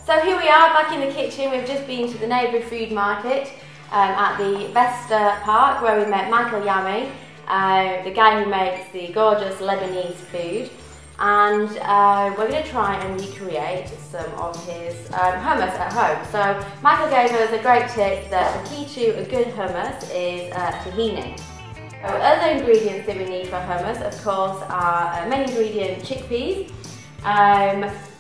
So here we are back in the kitchen. We've just been to the neighbourhood food market at the Vesta Park where we met Michel Yammine, the guy who makes the gorgeous Lebanese food. And we're going to try and recreate some of his hummus at home. So Michael gave us a great tip that the key to a good hummus is tahini. So other ingredients that we need for hummus, of course, are main ingredient chickpeas.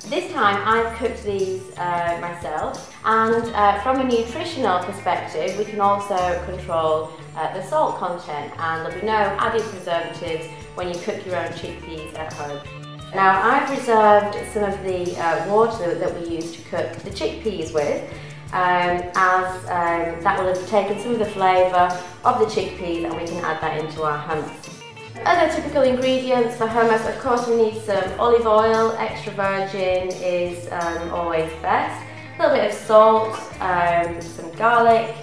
This time I've cooked these myself, and from a nutritional perspective we can also control the salt content, and there'll be no added preservatives when you cook your own chickpeas at home. Now I've reserved some of the water that we use to cook the chickpeas with, as that will have taken some of the flavour of the chickpeas and we can add that into our hummus. Other typical ingredients for hummus, of course we need some olive oil, extra virgin is always best, a little bit of salt, some garlic.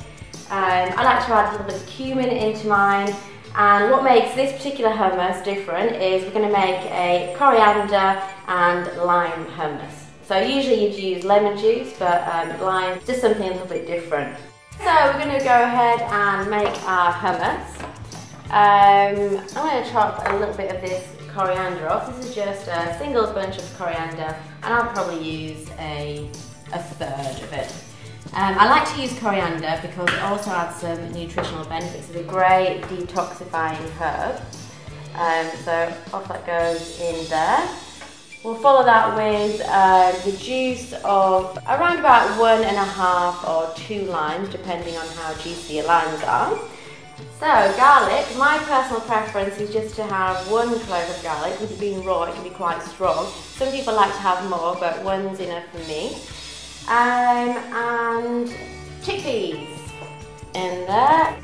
I like to add a little bit of cumin into mine, and what makes this particular hummus different is we're going to make a coriander and lime hummus. So usually you'd use lemon juice, but lime is just something a little bit different. So we're going to go ahead and make our hummus. I'm going to chop a little bit of this coriander off. This is just a single bunch of coriander, and I'll probably use a third of it. I like to use coriander because it also adds some nutritional benefits. It's a great detoxifying herb. So off that goes in there. We'll follow that with the juice of around about 1.5 or 2 limes, depending on how juicy your limes are. So garlic, my personal preference is just to have 1 clove of garlic. With it being raw, it can be quite strong. Some people like to have more, but 1's enough for me. And chickpeas in there.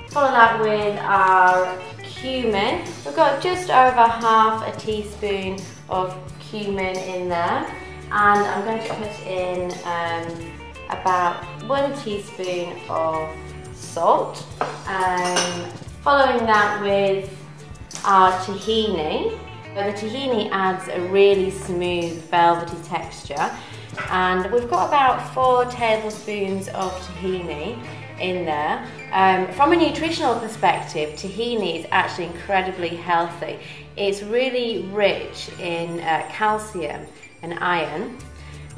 Follow that with our cumin. We've got just over ½ a teaspoon of cumin in there, and I'm going to put in about 1 teaspoon of salt. Following that with our tahini. So the tahini adds a really smooth velvety texture, and we've got about 4 tablespoons of tahini in there. From a nutritional perspective, tahini is actually incredibly healthy. It's really rich in calcium and iron,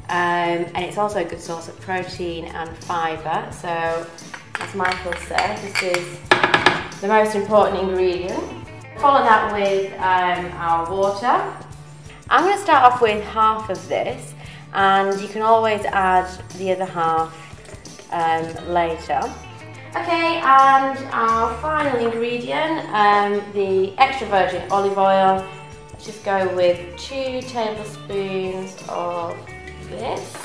and it's also a good source of protein and fibre. So as Michael said, this is the most important ingredient. Follow that with our water. I'm going to start off with half of this, and you can always add the other half later. Okay, and our final ingredient, the extra virgin olive oil. Let's just go with 2 tablespoons of this.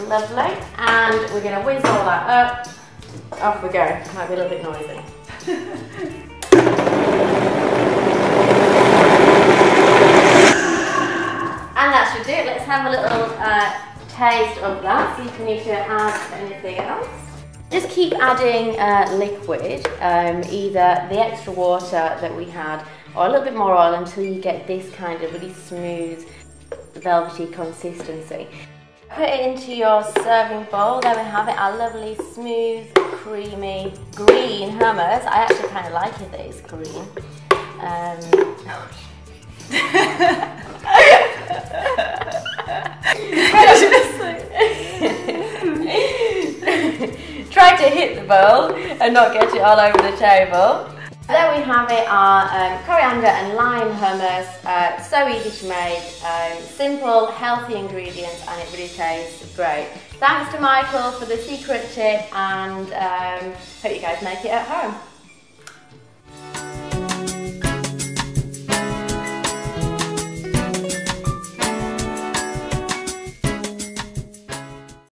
Lovely. And we're going to whiz all that up. Off we go. Might be a little bit noisy. And that should do it. Let's have a little taste of that, see if we need to add anything else. Just keep adding liquid, either the extra water that we had or a little bit more oil, until you get this kind of really smooth, velvety consistency. Put it into your serving bowl. There we have it, our lovely, smooth, creamy, green hummus. I actually kind of like it that it's green. Try to hit the bowl and not get it all over the table. There we have it, our coriander and lime hummus. So easy to make, simple, healthy ingredients, and it really tastes great. Thanks to Michael for the secret tip, and hope you guys make it at home.